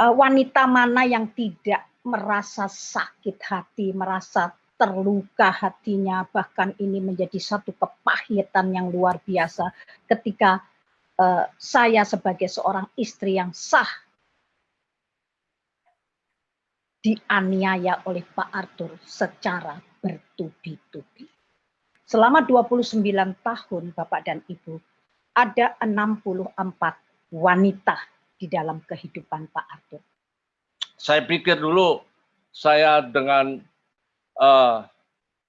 wanita mana yang tidak merasa sakit hati, merasa terluka hatinya, bahkan ini menjadi satu kepahitan yang luar biasa ketika saya sebagai seorang istri yang sah dianiaya oleh Pak Arthur secara bertubi-tubi. Selama 29 tahun Bapak dan Ibu, ada 64 wanita di dalam kehidupan Pak Arthur. Saya pikir dulu saya dengan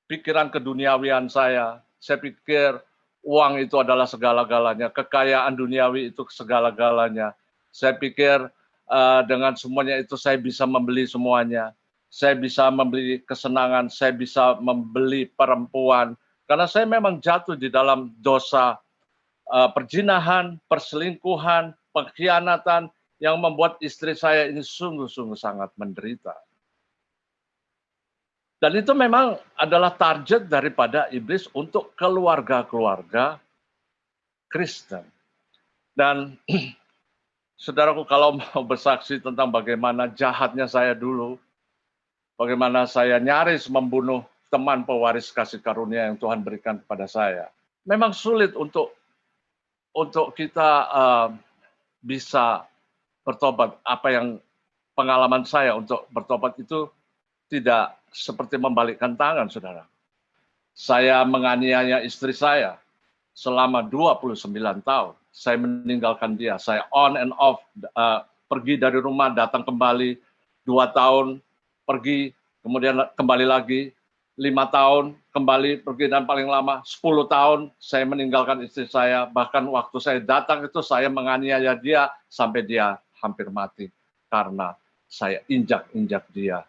pikiran keduniawian saya pikir uang itu adalah segala-galanya, kekayaan duniawi itu segala-galanya. Saya pikir dengan semuanya itu saya bisa membeli semuanya. Saya bisa membeli kesenangan, saya bisa membeli perempuan. Karena saya memang jatuh di dalam dosa perzinahan, perselingkuhan, pengkhianatan yang membuat istri saya ini sungguh-sungguh sangat menderita. Dan itu memang adalah target daripada iblis untuk keluarga-keluarga Kristen. Dan saudaraku, kalau mau bersaksi tentang bagaimana jahatnya saya dulu, bagaimana saya nyaris membunuh teman pewaris kasih karunia yang Tuhan berikan kepada saya. Memang sulit untuk kita bisa bertobat. Apa yang pengalaman saya untuk bertobat itu tidak seperti membalikkan tangan, saudara. Saya menganiaya istri saya selama 29 tahun. Saya meninggalkan dia. Saya on and off, pergi dari rumah, datang kembali, 2 tahun, pergi, kemudian kembali lagi, 5 tahun, kembali, pergi, dan paling lama 10 tahun saya meninggalkan istri saya. Bahkan waktu saya datang itu saya menganiaya dia sampai dia hampir mati. Karena saya injak-injak dia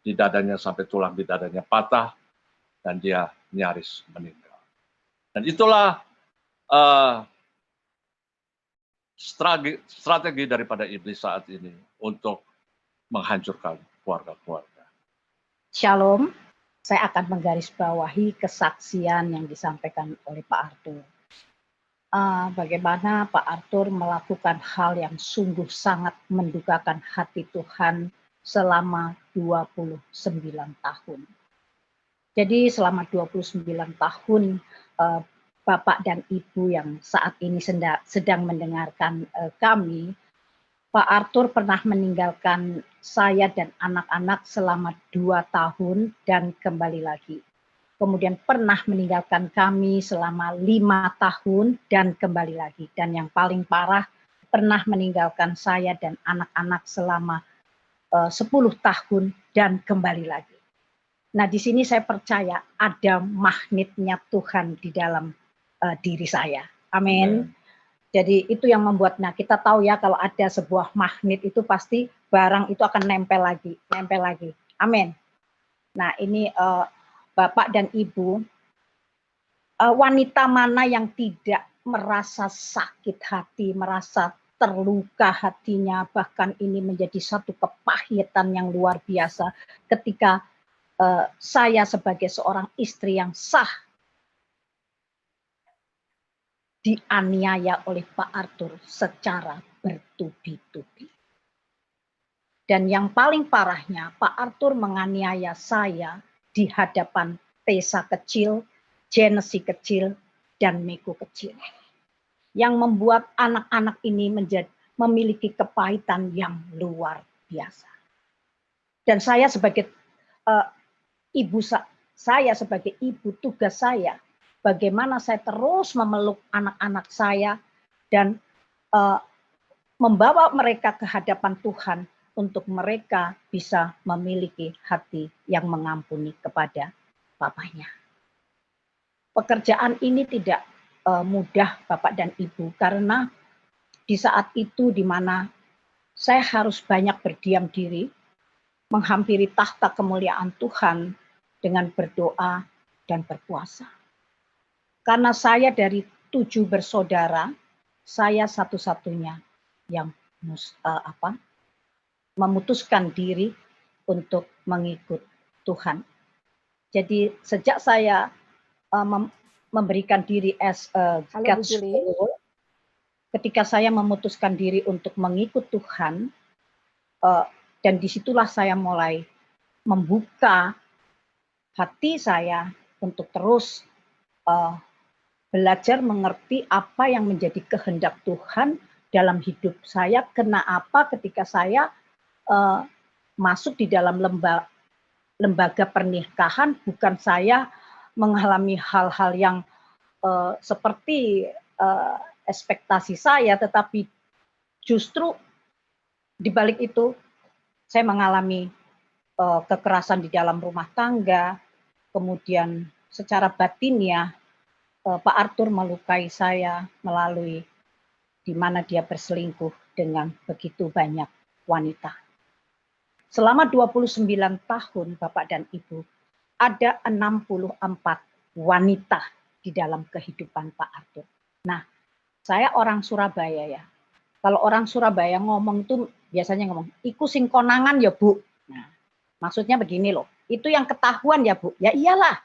di dadanya sampai tulang di dadanya patah dan dia nyaris meninggal. Dan itulah strategi daripada iblis saat ini untuk menghancurkan keluarga-keluarga. Shalom, saya akan menggarisbawahi kesaksian yang disampaikan oleh Pak Arthur. Bagaimana Pak Arthur melakukan hal yang sungguh sangat mendukakan hati Tuhan selama 29 tahun. Jadi selama 29 tahun Bapak dan Ibu yang saat ini sedang mendengarkan kami, Pak Arthur pernah meninggalkan saya dan anak-anak selama 2 tahun dan kembali lagi. Kemudian pernah meninggalkan kami selama 5 tahun dan kembali lagi. Dan yang paling parah, pernah meninggalkan saya dan anak-anak selama 10 tahun dan kembali lagi. Nah, di sini saya percaya ada magnetnya Tuhan di dalam diri saya. Amin. Jadi itu yang membuatnya kita tahu ya, kalau ada sebuah magnet itu pasti barang itu akan nempel lagi. Amin. Nah, ini Bapak dan Ibu, wanita mana yang tidak merasa sakit hati, merasa terluka hatinya, bahkan ini menjadi satu kepahitan yang luar biasa ketika saya sebagai seorang istri yang sah dianiaya oleh Pak Arthur secara bertubi-tubi. Dan yang paling parahnya, Pak Arthur menganiaya saya di hadapan Tessa kecil, Genesis kecil, dan Meko kecil. Yang membuat anak-anak ini memiliki kepahitan yang luar biasa. Dan saya sebagai saya sebagai ibu, tugas saya bagaimana saya terus memeluk anak-anak saya dan membawa mereka ke hadapan Tuhan untuk mereka bisa memiliki hati yang mengampuni kepada Bapaknya. Pekerjaan ini tidak mudah Bapak dan Ibu, karena di saat itu di mana saya harus banyak berdiam diri, menghampiri tahta kemuliaan Tuhan dengan berdoa dan berpuasa. Karena saya dari 7 bersaudara, saya satu-satunya yang memutuskan diri untuk mengikut Tuhan. Jadi sejak saya memberikan diri as God's follower, ketika saya memutuskan diri untuk mengikut Tuhan, Dan disitulah saya mulai membuka hati saya untuk terus belajar mengerti apa yang menjadi kehendak Tuhan dalam hidup saya. Kenapa ketika saya masuk di dalam lembaga pernikahan, bukan saya mengalami hal-hal yang seperti ekspektasi saya, tetapi justru di balik itu saya mengalami kekerasan di dalam rumah tangga, kemudian secara batinnya Pak Arthur melukai saya melalui di mana dia berselingkuh dengan begitu banyak wanita. Selama 29 tahun Bapak dan Ibu, ada 64 wanita di dalam kehidupan Pak Arthur. Nah, saya orang Surabaya ya. Kalau orang Surabaya ngomong tuh biasanya ngomong, "Iku sing konangan ya, Bu." Nah, maksudnya begini loh, itu yang ketahuan ya, Bu. Ya iyalah,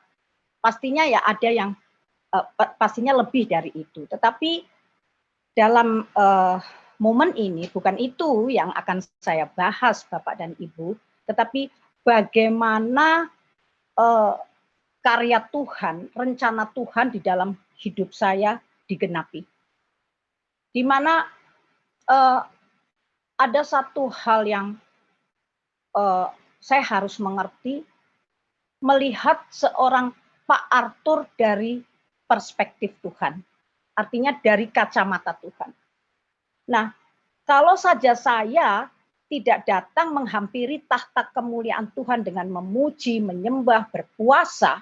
pastinya ya ada yang pastinya lebih dari itu. Tetapi dalam momen ini bukan itu yang akan saya bahas Bapak dan Ibu, tetapi bagaimana karya Tuhan, rencana Tuhan di dalam hidup saya digenapi. Di mana ada satu hal yang saya harus mengerti, melihat seorang Pak Arthur dari perspektif Tuhan. Artinya dari kacamata Tuhan. Nah, kalau saja saya tidak datang menghampiri tahta kemuliaan Tuhan dengan memuji, menyembah, berpuasa,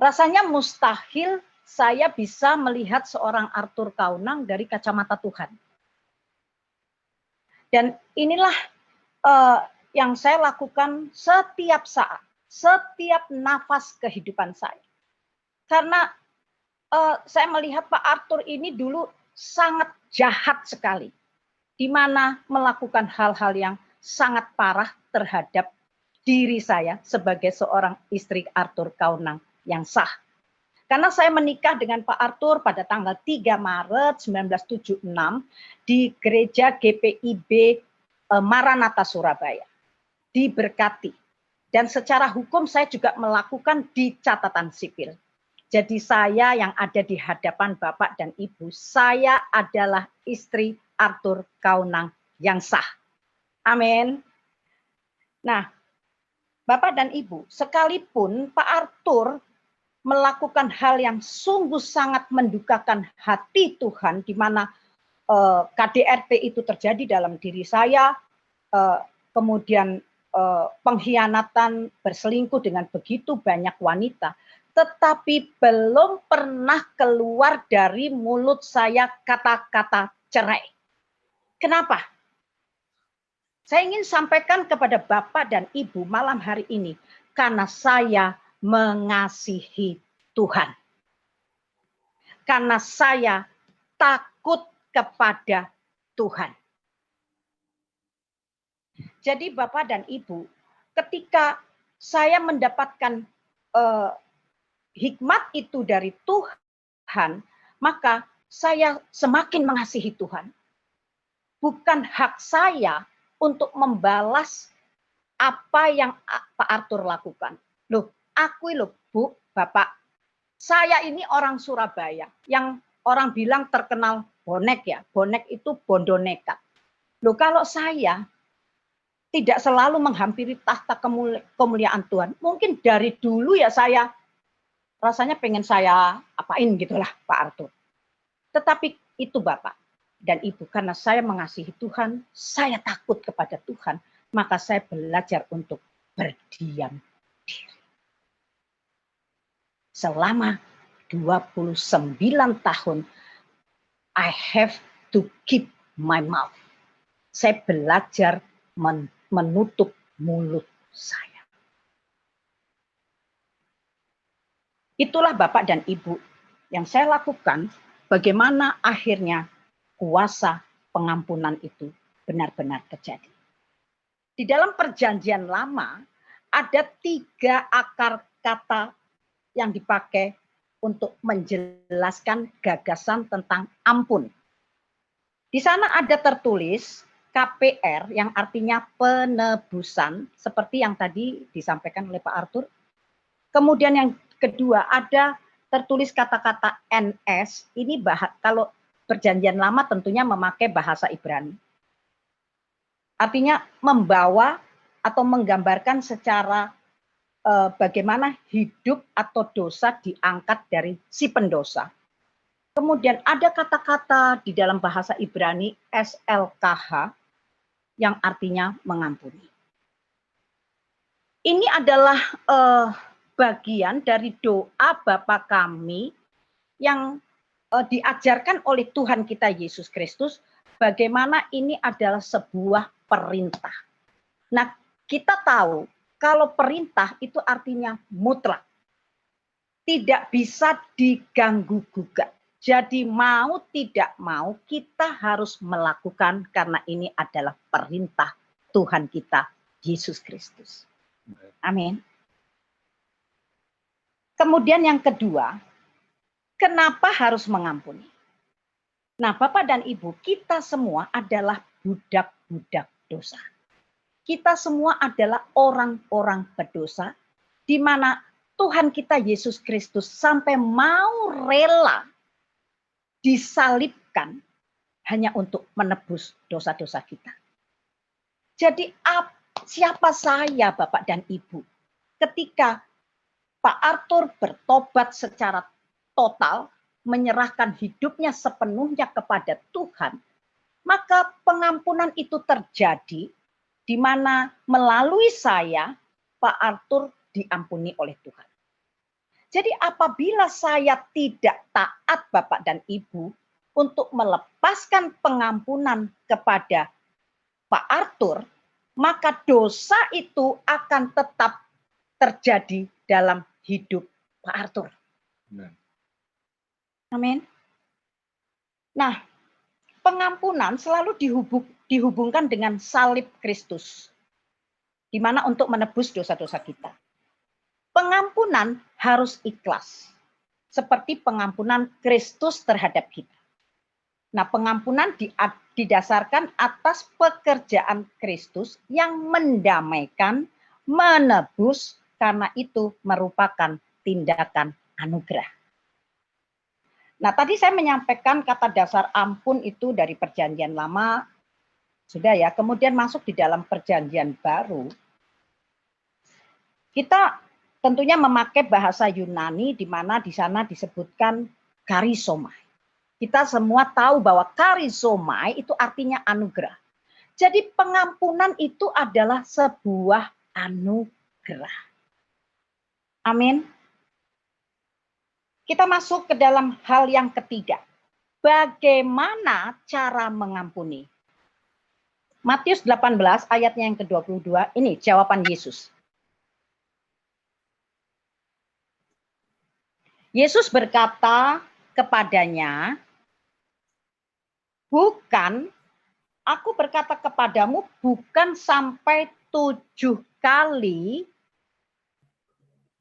rasanya mustahil saya bisa melihat seorang Arthur Kaunang dari kacamata Tuhan. Dan inilah yang saya lakukan setiap saat, setiap nafas kehidupan saya. Karena saya melihat Pak Arthur ini dulu sangat jahat sekali, di mana melakukan hal-hal yang sangat parah terhadap diri saya sebagai seorang istri Arthur Kaunang yang sah. Karena saya menikah dengan Pak Arthur pada tanggal 3 Maret 1976 di gereja GPIB Maranatha Surabaya. Diberkati. Dan secara hukum saya juga melakukan di catatan sipil. Jadi saya yang ada di hadapan Bapak dan Ibu, saya adalah istri Arthur Kaunang yang sah. Amin. Nah, Bapak dan Ibu, sekalipun Pak Arthur melakukan hal yang sungguh sangat mendukakan hati Tuhan, di mana KDRT itu terjadi dalam diri saya, kemudian pengkhianatan, berselingkuh dengan begitu banyak wanita, tetapi belum pernah keluar dari mulut saya kata-kata cerai. Kenapa? Saya ingin sampaikan kepada Bapak dan Ibu malam hari ini, karena saya mengasihi Tuhan. Karena saya takut kepada Tuhan. Jadi Bapak dan Ibu, ketika saya mendapatkan hikmat itu dari Tuhan, maka saya semakin mengasihi Tuhan. Bukan hak saya untuk membalas apa yang Pak Arthur lakukan. Loh, aku loh Bu, Bapak, saya ini orang Surabaya yang orang bilang terkenal bonek ya. Bonek itu bondo nekat. Loh, kalau saya tidak selalu menghampiri tahta kemuliaan Tuhan, mungkin dari dulu ya saya rasanya pengen saya apain gitulah Pak Arthur. Tetapi itu Bapak dan Ibu, karena saya mengasihi Tuhan, saya takut kepada Tuhan, maka saya belajar untuk berdiam diri. Selama 29 tahun, I have to keep my mouth. Saya belajar menutup mulut saya. Itulah Bapak dan Ibu yang saya lakukan, bagaimana akhirnya kuasa pengampunan itu benar-benar terjadi. Di dalam perjanjian lama, ada 3 akar kata yang dipakai untuk menjelaskan gagasan tentang ampun. Di sana ada tertulis KPR yang artinya penebusan, seperti yang tadi disampaikan oleh Pak Arthur. Kemudian yang kedua ada tertulis kata-kata NS, ini kalau Perjanjian Lama tentunya memakai bahasa Ibrani. Artinya membawa atau menggambarkan secara bagaimana hidup atau dosa diangkat dari si pendosa. Kemudian ada kata-kata di dalam bahasa Ibrani SLKH yang artinya mengampuni. Ini adalah bagian dari doa Bapa kami yang diajarkan oleh Tuhan kita Yesus Kristus, bagaimana ini adalah sebuah perintah. Nah, kita tahu kalau perintah itu artinya mutlak. Tidak bisa diganggu-gugat. Jadi mau tidak mau kita harus melakukan karena ini adalah perintah Tuhan kita Yesus Kristus. Amin. Kemudian yang kedua, kenapa harus mengampuni? Nah, Bapak dan Ibu, kita semua adalah budak-budak dosa. Kita semua adalah orang-orang berdosa, di mana Tuhan kita Yesus Kristus sampai mau rela disalibkan hanya untuk menebus dosa-dosa kita. Jadi siapa saya Bapak dan Ibu ketika Pak Arthur bertobat secara total, menyerahkan hidupnya sepenuhnya kepada Tuhan, maka pengampunan itu terjadi di mana melalui saya, Pak Arthur diampuni oleh Tuhan. Jadi apabila saya tidak taat Bapak dan Ibu untuk melepaskan pengampunan kepada Pak Arthur, maka dosa itu akan tetap terjadi dalam hidup Pak Arthur. Amin. Nah, pengampunan selalu dihubungkan dengan salib Kristus, di mana untuk menebus dosa-dosa kita. Pengampunan harus ikhlas, seperti pengampunan Kristus terhadap kita. Nah, pengampunan didasarkan atas pekerjaan Kristus yang mendamaikan, menebus, karena itu merupakan tindakan anugerah. Nah, tadi saya menyampaikan kata dasar ampun itu dari Perjanjian Lama, sudah ya. Kemudian masuk di dalam Perjanjian Baru, kita tentunya memakai bahasa Yunani, di mana di sana disebutkan karisomai. Kita semua tahu bahwa karisomai itu artinya anugerah. Jadi pengampunan itu adalah sebuah anugerah. Amin. Kita masuk ke dalam hal yang ketiga. Bagaimana cara mengampuni? Matius 18 ayatnya yang ke-22, ini jawaban Yesus. Yesus berkata kepadanya, bukan, aku berkata kepadamu bukan sampai 7 kali,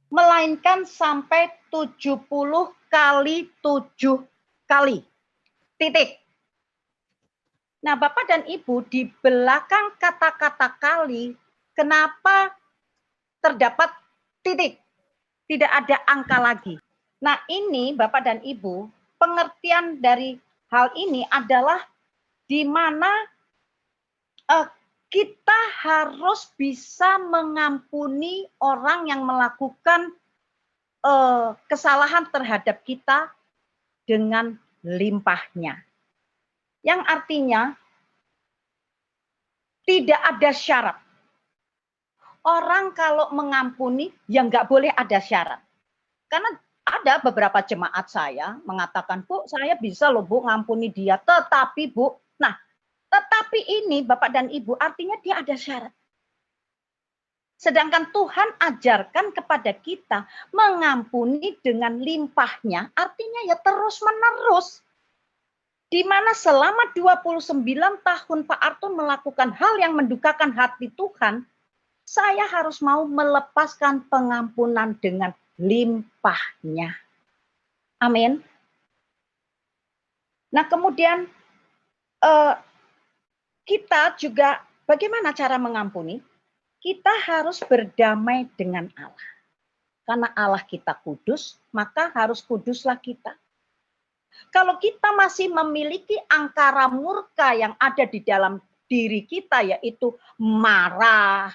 melainkan sampai 70 kali 7 kali. Titik. Nah, Bapak dan Ibu, di belakang kata-kata kali, kenapa terdapat titik? Tidak ada angka lagi. Nah, ini Bapak dan Ibu, pengertian dari hal ini adalah di mana kita harus bisa mengampuni orang yang melakukan kesalahan terhadap kita dengan limpahnya. Yang artinya tidak ada syarat. Orang kalau mengampuni, ya nggak boleh ada syarat. Karena ada beberapa jemaat saya mengatakan, Bu, saya bisa loh Bu ngampuni dia. Tetapi Bu, nah tetapi ini Bapak dan Ibu artinya dia ada syarat. Sedangkan Tuhan ajarkan kepada kita mengampuni dengan limpahnya, artinya ya terus menerus. Di mana selama 29 tahun Pak Arthur melakukan hal yang mendukakan hati Tuhan, saya harus mau melepaskan pengampunan dengan limpahnya. Amin. Nah, kemudian kita juga bagaimana cara mengampuni? Kita harus berdamai dengan Allah. Karena Allah kita kudus, maka harus kuduslah kita. Kalau kita masih memiliki angkara murka yang ada di dalam diri kita, yaitu marah,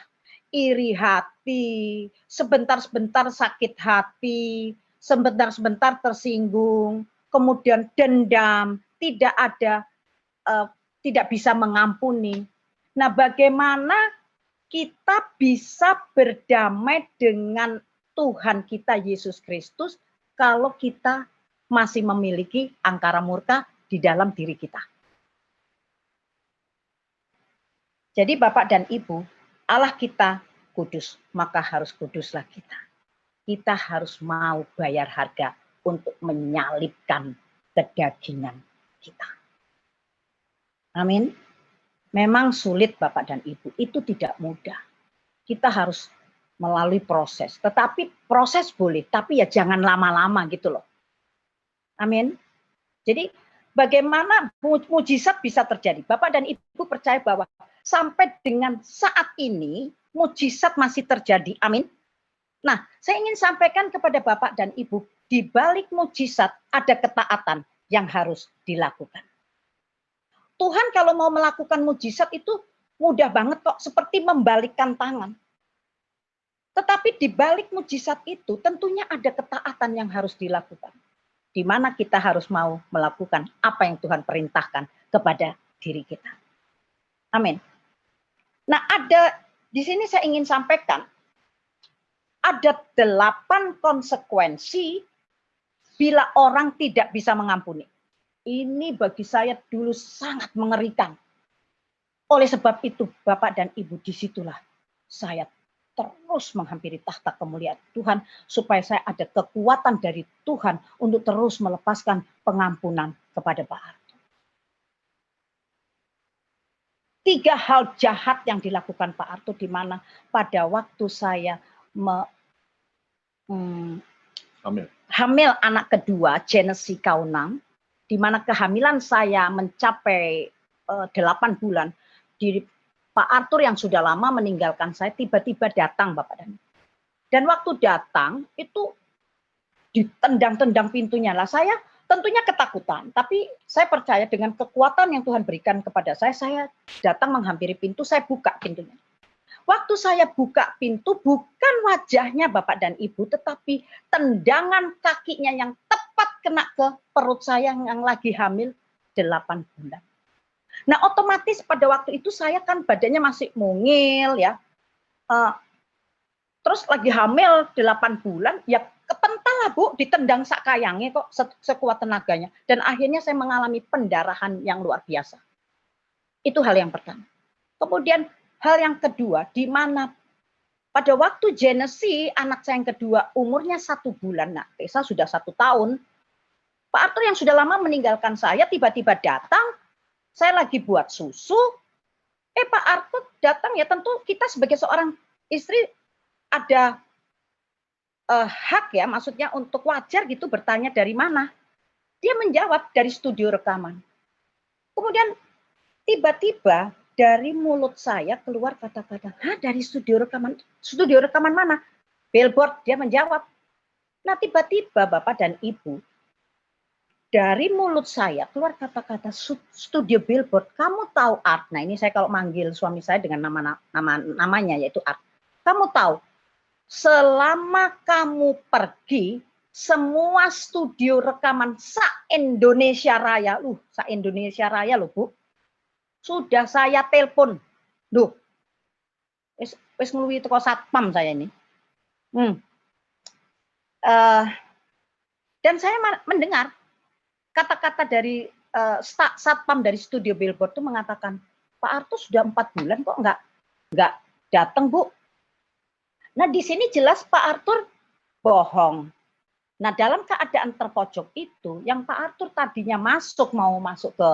iri hati, sebentar-sebentar sakit hati, sebentar-sebentar tersinggung, kemudian dendam, tidak bisa mengampuni. Nah, bagaimana kita bisa berdamai dengan Tuhan kita Yesus Kristus kalau kita masih memiliki angkara murka di dalam diri kita? Jadi Bapak dan Ibu, Allah kita kudus, maka harus kuduslah kita. Kita harus mau bayar harga untuk menyalibkan kedagingan kita. Amin. Memang sulit Bapak dan Ibu, itu tidak mudah. Kita harus melalui proses. Tetapi proses boleh, tapi ya jangan lama-lama gitu loh. Amin. Jadi bagaimana mujizat bisa terjadi? Bapak dan Ibu percaya bahwa sampai dengan saat ini mujizat masih terjadi. Amin. Nah, saya ingin sampaikan kepada Bapak dan Ibu, di balik mujizat ada ketaatan yang harus dilakukan. Tuhan kalau mau melakukan mujizat itu mudah banget kok, seperti membalikkan tangan. Tetapi di balik mujizat itu tentunya ada ketaatan yang harus dilakukan. Di mana kita harus mau melakukan apa yang Tuhan perintahkan kepada diri kita. Amin. Nah, ada di sini saya ingin sampaikan, ada 8 konsekuensi bila orang tidak bisa mengampuni. Ini bagi saya dulu sangat mengerikan. Oleh sebab itu, Bapak dan Ibu, disitulah saya terus menghampiri tahta kemuliaan Tuhan, supaya saya ada kekuatan dari Tuhan untuk terus melepaskan pengampunan kepada Pak Arthur. 3 hal jahat yang dilakukan Pak Arthur, di mana pada waktu saya hamil anak kedua, Genesis Kaunang, di mana kehamilan saya mencapai 8 bulan, di Pak Arthur yang sudah lama meninggalkan saya tiba-tiba datang Bapak dan waktu datang itu ditendang-tendang pintunya lah. Saya tentunya ketakutan, tapi saya percaya dengan kekuatan yang Tuhan berikan kepada saya datang menghampiri pintu, saya buka pintunya. Waktu saya buka pintu, bukan wajahnya Bapak dan Ibu, tetapi tendangan kakinya yang tepat kena ke perut saya yang lagi hamil 8 bulan. Nah, otomatis pada waktu itu saya kan badannya masih mungil ya. Terus lagi hamil 8 bulan, ya kepental lah Bu, ditendang sak kayangnya kok sekuat tenaganya. Dan akhirnya saya mengalami pendarahan yang luar biasa. Itu hal yang pertama. Kemudian hal yang kedua, di mana pada waktu Genesis, anak saya yang kedua, umurnya 1 bulan. Nah, Tessa sudah 1 tahun. Pak Arthur yang sudah lama meninggalkan saya, tiba-tiba datang. Saya lagi buat susu. Pak Arthur datang, ya tentu kita sebagai seorang istri ada hak ya, maksudnya untuk wajar gitu bertanya dari mana. Dia menjawab dari studio rekaman. Kemudian tiba-tiba dari mulut saya keluar kata-kata, dari studio rekaman? Studio rekaman mana? Billboard, dia menjawab. Nah, tiba-tiba Bapak dan Ibu, dari mulut saya keluar kata-kata studio Billboard. Kamu tahu Art? Nah, ini saya kalau manggil suami saya dengan namanya yaitu Art. Kamu tahu, selama kamu pergi, semua studio rekaman se-Indonesia Raya, se-Indonesia Raya loh Bu, sudah saya telepon. Loh, wis ngeluwi teko satpam saya ini. Dan saya mendengar kata-kata dari satpam dari studio Billboard itu mengatakan, Pak Arthur sudah 4 bulan kok nggak datang Bu. Nah, di sini jelas Pak Arthur bohong. Nah, dalam keadaan terpojok itu, yang Pak Arthur tadinya mau masuk ke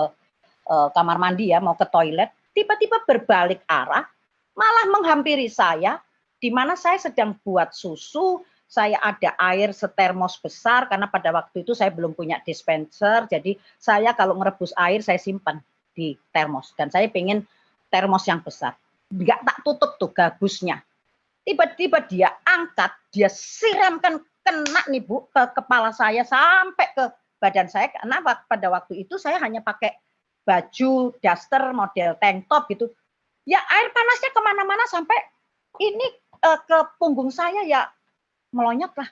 kamar mandi ya, mau ke toilet, tiba-tiba berbalik arah, malah menghampiri saya, di mana saya sedang buat susu. Saya ada air setermos besar, karena pada waktu itu saya belum punya dispenser, jadi saya kalau ngerebus air saya simpan di termos. Dan saya pengen termos yang besar. Nggak tak tutup tuh gabusnya. Tiba-tiba dia angkat, dia siramkan kena nih Bu ke kepala saya sampai ke badan saya. Karena pada waktu itu saya hanya pakai baju daster model tank top gitu. Ya air panasnya kemana-mana sampai ini ke punggung saya ya melonyot lah.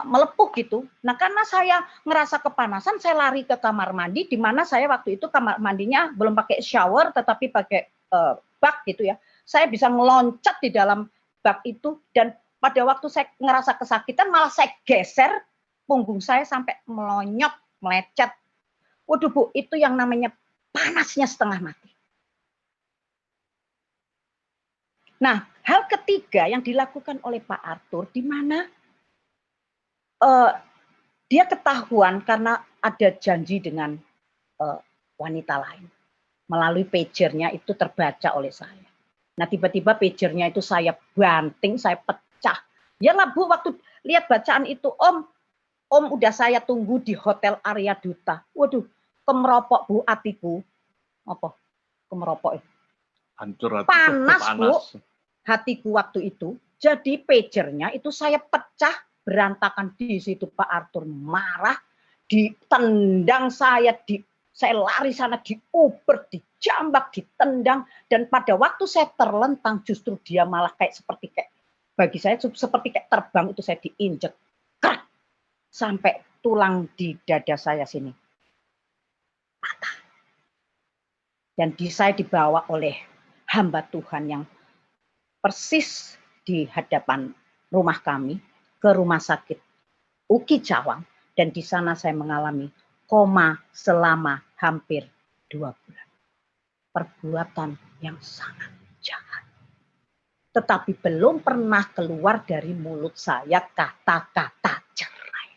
Melepuh gitu. Nah karena saya ngerasa kepanasan, saya lari ke kamar mandi, di mana saya waktu itu kamar mandinya belum pakai shower, tetapi pakai bak gitu ya. Saya bisa ngeloncat di dalam bak itu, dan pada waktu saya ngerasa kesakitan, malah saya geser punggung saya sampai melonyot, melecet. Waduh Bu, itu yang namanya panasnya setengah mati. Nah, hal ketiga yang dilakukan oleh Pak Arthur, di mana dia ketahuan karena ada janji dengan wanita lain. Melalui pagernya itu terbaca oleh saya. Nah tiba-tiba pagernya itu saya banting, saya pecah. Ya lah Bu, waktu lihat bacaan itu, Om udah saya tunggu di Hotel Arya Duta. Waduh, kemeropok Bu hatiku. Apa? Kemeropok. Hancur hati. Panas Bu, hatiku waktu itu. Jadi pagernya itu saya pecah, berantakan. Di situ Pak Arthur marah, ditendang saya lari sana, diuber, dijambak, ditendang, dan pada waktu saya terlentang justru dia malah bagi saya seperti kayak terbang, itu saya diinjek krak, sampai tulang di dada saya sini patah. Dan saya dibawa oleh hamba Tuhan yang persis di hadapan rumah kami ke rumah sakit UKI Cawang, dan di sana saya mengalami koma selama hampir 2 bulan. Perbuatan yang sangat jahat. Tetapi belum pernah keluar dari mulut saya kata-kata cerai.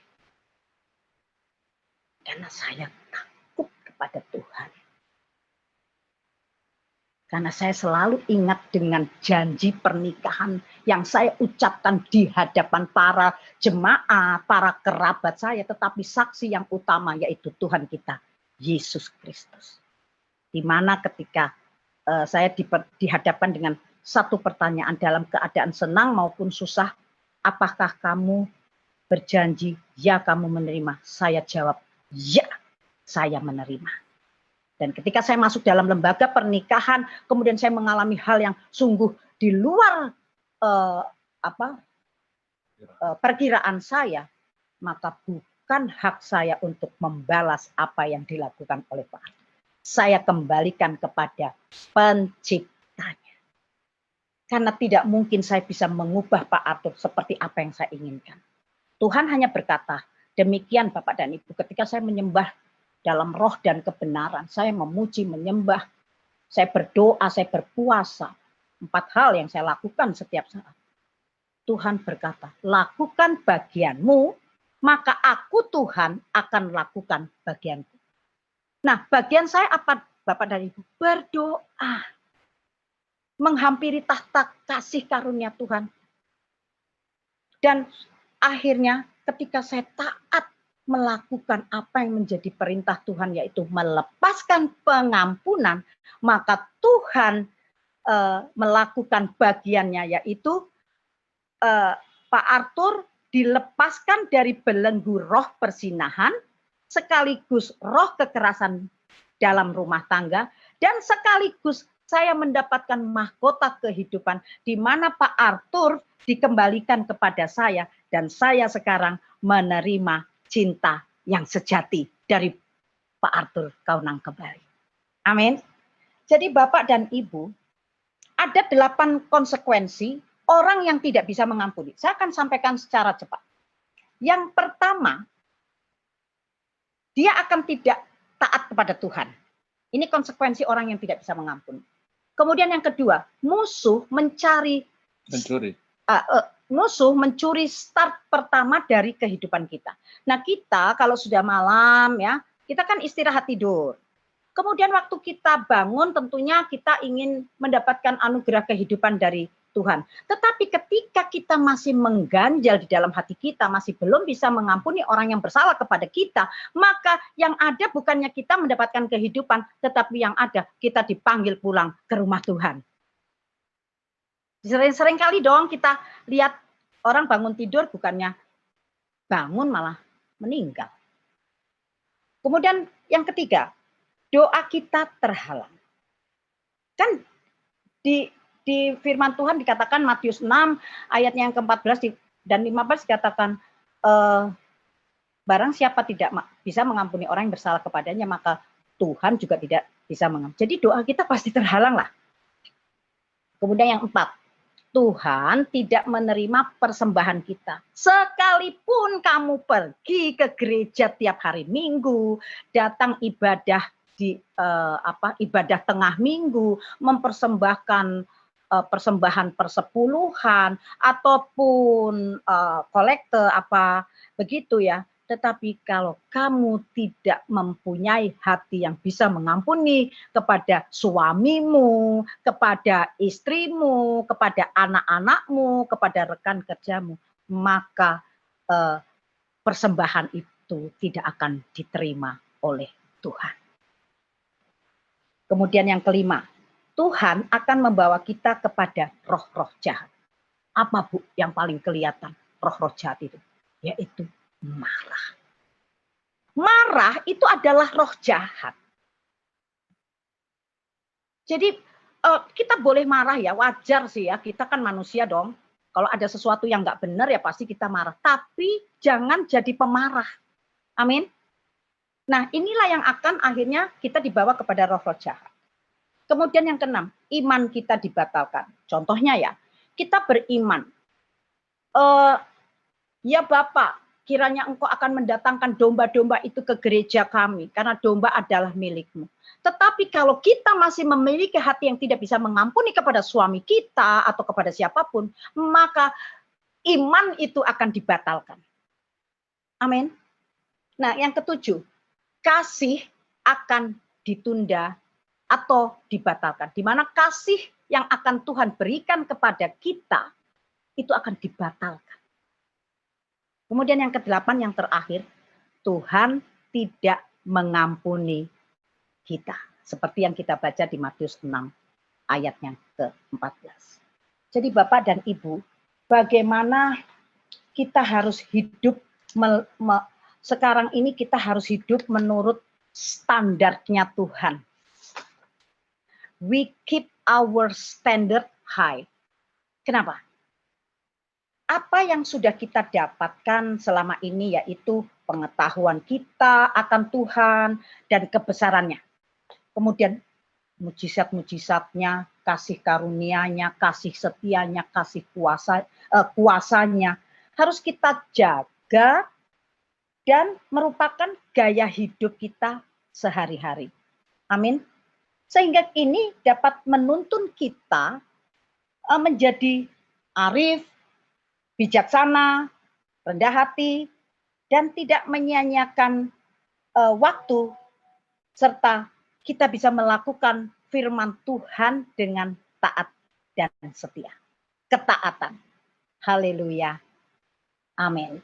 Karena saya takut kepada Tuhan. Karena saya selalu ingat dengan janji pernikahan yang saya ucapkan di hadapan para jemaah, para kerabat saya, tetapi saksi yang utama yaitu Tuhan kita, Yesus Kristus. Di mana ketika saya dihadapkan dengan satu pertanyaan dalam keadaan senang maupun susah, apakah kamu berjanji, ya kamu menerima? Saya jawab, ya saya menerima. Dan ketika saya masuk dalam lembaga pernikahan, kemudian saya mengalami hal yang sungguh di luar perkiraan saya, maka bukan hak saya untuk membalas apa yang dilakukan oleh Pak Arthur. Saya kembalikan kepada penciptanya. Karena tidak mungkin saya bisa mengubah Pak Arthur seperti apa yang saya inginkan. Tuhan hanya berkata, demikian Bapak dan Ibu, ketika saya menyembah dalam roh dan kebenaran, saya memuji, menyembah, saya berdoa, saya berpuasa. 4 hal yang saya lakukan setiap saat. Tuhan berkata, lakukan bagianmu, maka aku Tuhan akan lakukan bagianku. Nah, bagian saya apa Bapak dan Ibu? Berdoa. Menghampiri tahta kasih karunia Tuhan. Dan akhirnya ketika saya taat melakukan apa yang menjadi perintah Tuhan, yaitu melepaskan pengampunan, maka Tuhan melakukan bagiannya, yaitu Pak Arthur dilepaskan dari belenggu roh persinahan, sekaligus roh kekerasan dalam rumah tangga, dan sekaligus saya mendapatkan mahkota kehidupan, di mana Pak Arthur dikembalikan kepada saya, dan saya sekarang menerima cinta yang sejati dari Pak Arthur Kaunang kembali. Amin. Jadi Bapak dan Ibu, ada 8 konsekuensi orang yang tidak bisa mengampuni. Saya akan sampaikan secara cepat. Yang pertama, dia akan tidak taat kepada Tuhan. Ini konsekuensi orang yang tidak bisa mengampuni. Kemudian yang kedua, musuh mencuri start pertama dari kehidupan kita. Nah kita kalau sudah malam ya, kita kan istirahat tidur. Kemudian waktu kita bangun tentunya kita ingin mendapatkan anugerah kehidupan dari Tuhan. Tetapi ketika kita masih mengganjal di dalam hati kita, masih belum bisa mengampuni orang yang bersalah kepada kita, maka yang ada bukannya kita mendapatkan kehidupan, tetapi yang ada kita dipanggil pulang ke rumah Tuhan. Sering-sering kali dong kita lihat orang bangun tidur bukannya bangun malah meninggal. Kemudian yang ketiga, doa kita terhalang. Kan di firman Tuhan dikatakan Matius 6 ayatnya yang ke-14 dan 15 dikatakan barang siapa tidak bisa mengampuni orang yang bersalah kepadanya, maka Tuhan juga tidak bisa mengampuni. Jadi doa kita pasti terhalang lah. Kemudian yang 4, Tuhan tidak menerima persembahan kita. Sekalipun kamu pergi ke gereja tiap hari Minggu, datang ibadah di ibadah tengah minggu, mempersembahkan persembahan persepuluhan ataupun kolekte apa begitu ya. Tetapi kalau kamu tidak mempunyai hati yang bisa mengampuni kepada suamimu, kepada istrimu, kepada anak-anakmu, kepada rekan kerjamu, maka persembahan itu tidak akan diterima oleh Tuhan. Kemudian yang kelima, Tuhan akan membawa kita kepada roh-roh jahat. Apa Bu yang paling kelihatan roh-roh jahat itu? Yaitu marah. Marah itu adalah roh jahat. Jadi kita boleh marah ya, wajar sih ya, kita kan manusia dong. Kalau ada sesuatu yang nggak benar ya pasti kita marah. Tapi jangan jadi pemarah. Amin. Nah inilah yang akan akhirnya kita dibawa kepada roh-roh jahat. Kemudian yang keenam, iman kita dibatalkan. Contohnya ya, kita beriman. Ya Bapak, kiranya Engkau akan mendatangkan domba-domba itu ke gereja kami, karena domba adalah milikmu. Tetapi kalau kita masih memiliki hati yang tidak bisa mengampuni kepada suami kita atau kepada siapapun, maka iman itu akan dibatalkan. Amin. Nah yang ketujuh, kasih akan ditunda atau dibatalkan. Di mana kasih yang akan Tuhan berikan kepada kita, itu akan dibatalkan. Kemudian yang kedelapan, yang terakhir, Tuhan tidak mengampuni kita. Seperti yang kita baca di Matius 6 ayat yang ke-14. Jadi Bapak dan Ibu, bagaimana kita harus hidup, sekarang ini kita harus hidup menurut standarnya Tuhan. We keep our standard high. Kenapa? Apa yang sudah kita dapatkan selama ini yaitu pengetahuan kita akan Tuhan dan kebesarannya. Kemudian mujizat-mujizatnya, kasih karunia-Nya, kasih setianya, kasih kuasanya harus kita jaga dan merupakan gaya hidup kita sehari-hari. Amin. Sehingga ini dapat menuntun kita menjadi arif, bijaksana, rendah hati, dan tidak menyia-nyiakan waktu, serta kita bisa melakukan firman Tuhan dengan taat dan setia. Ketaatan. Haleluya. Amin.